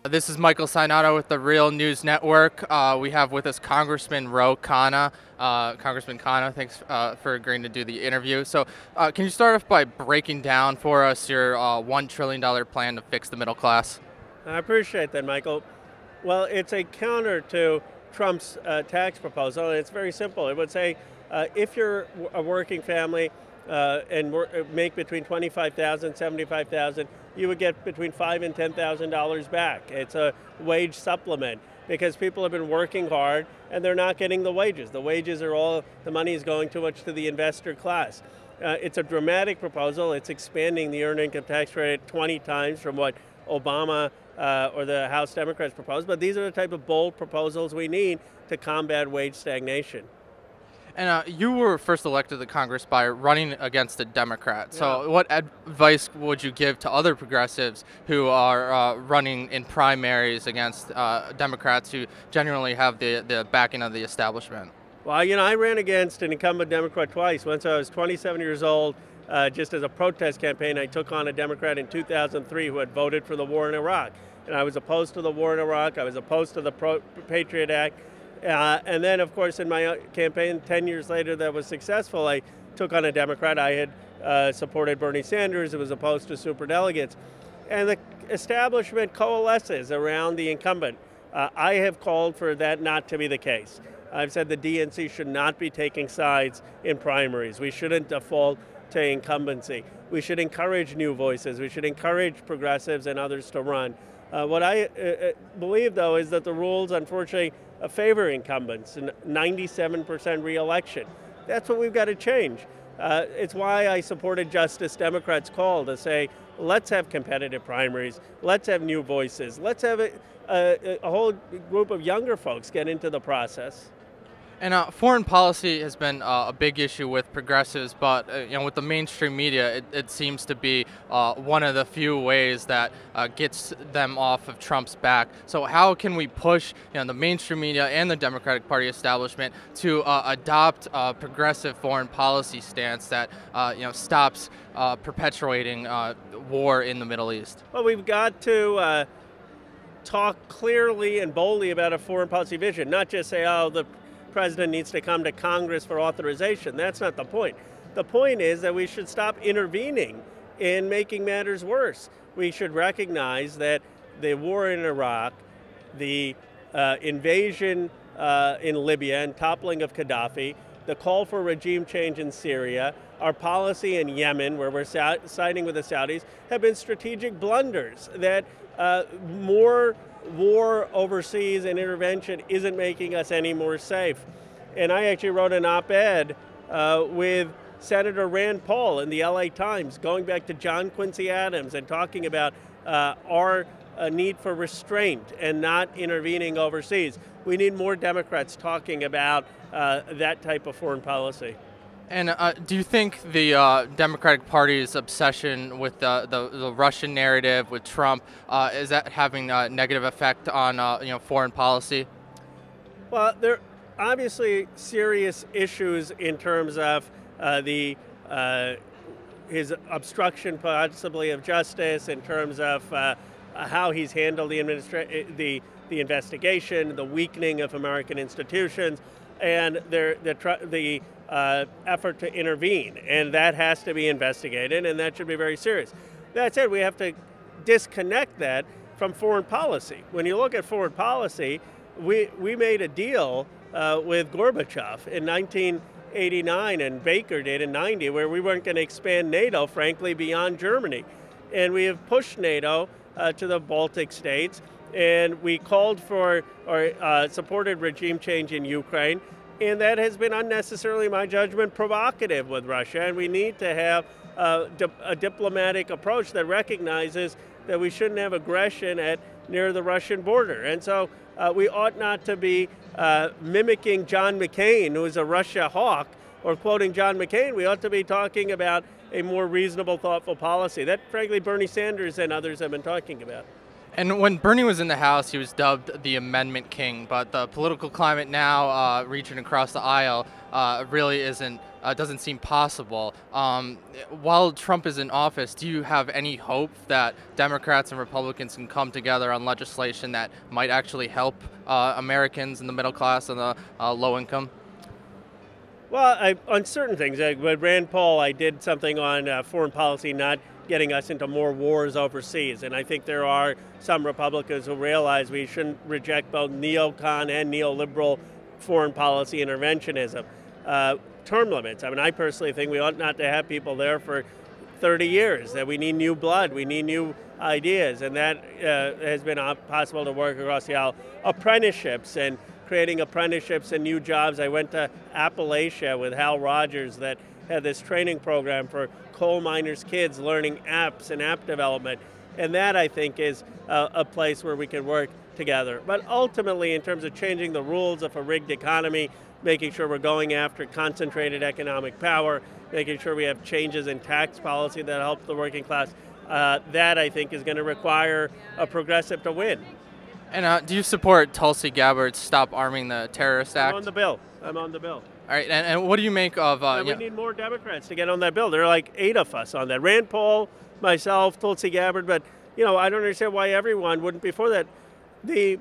This is Michael Signato with the Real News Network. We have with us Congressman Khanna. Congressman Khanna, thanks for agreeing to do the interview. So, can you start off by breaking down for us your $1 trillion plan to fix the middle class? I appreciate that, Michael. Well, it's a counter to Trump's tax proposal, and it's very simple. It would say if you're a working family and make between $25,000 and $75,000, you would get between $5,000 and $10,000 back. It's a wage supplement because people have been working hard and they're not getting the wages. The wages are all, the money is going too much to the investor class. It's a dramatic proposal. It's expanding the earned income tax rate 20 times from what Obama or the House Democrats proposed, but these are the type of bold proposals we need to combat wage stagnation. And you were first elected to Congress by running against a Democrat. So, Yeah. what advice would you give to other progressives who are running in primaries against Democrats who generally have the backing of the establishment? Well, I ran against an incumbent Democrat twice. Once I was 27 years old, just as a protest campaign, I took on a Democrat in 2003 who had voted for the war in Iraq. And I was opposed to the war in Iraq. I was opposed to the Patriot Act. And then, of course, in my campaign 10 years later that was successful, I took on a Democrat. I had supported Bernie Sanders, who was opposed to superdelegates. And the establishment coalesces around the incumbent. I have called for that not to be the case. I've said the DNC should not be taking sides in primaries. We shouldn't default to incumbency. We should encourage new voices. We should encourage progressives and others to run. What I believe, though, is that the rules, unfortunately, favor incumbents, 97% re-election. That's what we've got to change. It's why I supported Justice Democrats' call to say, let's have competitive primaries, let's have new voices, let's have a whole group of younger folks get into the process. And foreign policy has been a big issue with progressives, but with the mainstream media, it seems to be one of the few ways that gets them off of Trump's back. So how can we push the mainstream media and the Democratic Party establishment to adopt a progressive foreign policy stance that stops perpetuating war in the Middle East? Well, we've got to talk clearly and boldly about a foreign policy vision, not just say, oh, the president needs to come to Congress for authorization. That's not the point. The point is that we should stop intervening in making matters worse. We should recognize that the war in Iraq, the invasion in Libya and toppling of Gaddafi, the call for regime change in Syria, our policy in Yemen, where we're siding with the Saudis, have been strategic blunders that more war overseas and intervention isn't making us any more safe. And I actually wrote an op-ed with Senator Rand Paul in the LA Times, going back to John Quincy Adams and talking about our need for restraint and not intervening overseas. We need more Democrats talking about that type of foreign policy. And do you think the Democratic Party's obsession with the Russian narrative with Trump is that having a negative effect on foreign policy? Well, there are obviously serious issues in terms of his obstruction, possibly, of justice, in terms of how he's handled the investigation, the weakening of American institutions, and the effort to intervene, and that has to be investigated, and that should be very serious. That said, we have to disconnect that from foreign policy. When you look at foreign policy, we made a deal with Gorbachev in 1989, and Baker did in 90, where we weren't going to expand NATO, frankly, beyond Germany. And we have pushed NATO to the Baltic states, and we called for or supported regime change in Ukraine. And that has been unnecessarily, in my judgment, provocative with Russia. And we need to have a diplomatic approach that recognizes that we shouldn't have aggression near the Russian border. And so we ought not to be mimicking John McCain, who is a Russia hawk, or quoting John McCain. We ought to be talking about a more reasonable, thoughtful policy that, frankly, Bernie Sanders and others have been talking about. And when Bernie was in the House, he was dubbed the Amendment King. But the political climate now, reaching across the aisle, really isn't doesn't seem possible. While Trump is in office, do you have any hope that Democrats and Republicans can come together on legislation that might actually help Americans in the middle class and the low income? Well, on certain things, with Rand Paul, I did something on foreign policy, not getting us into more wars overseas. And I think there are some Republicans who realize we shouldn't reject both neocon and neoliberal foreign policy interventionism. Term limits. I mean, I personally think we ought not to have people there for 30 years, that we need new blood, we need new ideas, and that has been possible to work across the aisle. Apprenticeships and creating apprenticeships and new jobs. I went to Appalachia with Hal Rogers that had this training program for coal miners' kids learning apps and app development. And that, I think, is a place where we can work together. But ultimately, in terms of changing the rules of a rigged economy, making sure we're going after concentrated economic power, making sure we have changes in tax policy that help the working class, that, I think, is going to require a progressive to win. And do you support Tulsi Gabbard's Stop Arming the Terrorist Act? I'm on the bill. I'm on the bill. All right, and what do you make of... we need more Democrats to get on that bill. There are like 8 of us on that. Rand Paul, myself, Tulsi Gabbard, but I don't understand why everyone wouldn't before that. The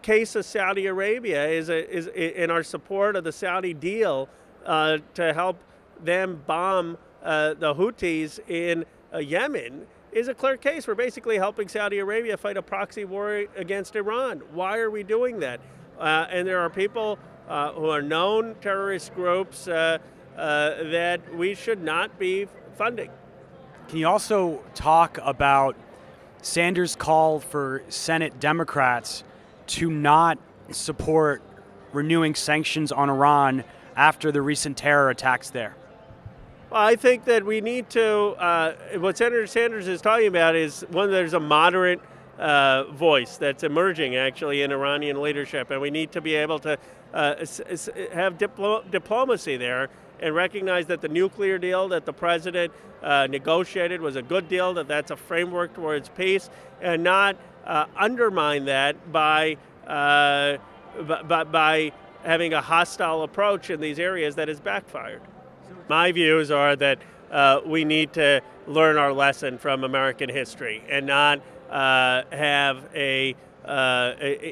case of Saudi Arabia is in our support of the Saudi deal to help them bomb the Houthis in Yemen is a clear case. We're basically helping Saudi Arabia fight a proxy war against Iran. Why are we doing that? And there are people who are known terrorist groups that we should not be funding. Can you also talk about Sanders' call for Senate Democrats to not support renewing sanctions on Iran after the recent terror attacks there? Well, I think that we need to, what Senator Sanders is talking about is there's a moderate voice that's emerging actually in Iranian leadership, and we need to be able to have diplomacy there and recognize that the nuclear deal that the president negotiated was a good deal, that's a framework towards peace, and not undermine that by having a hostile approach in these areas that has backfired. My views are that we need to learn our lesson from American history and not have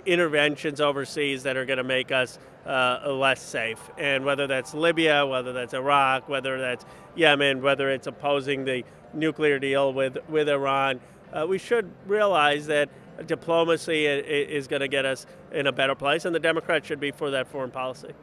interventions overseas that are going to make us less safe. And whether that's Libya, whether that's Iraq, whether that's Yemen, whether it's opposing the nuclear deal with Iran, we should realize that diplomacy is going to get us in a better place, and the Democrats should be for that foreign policy.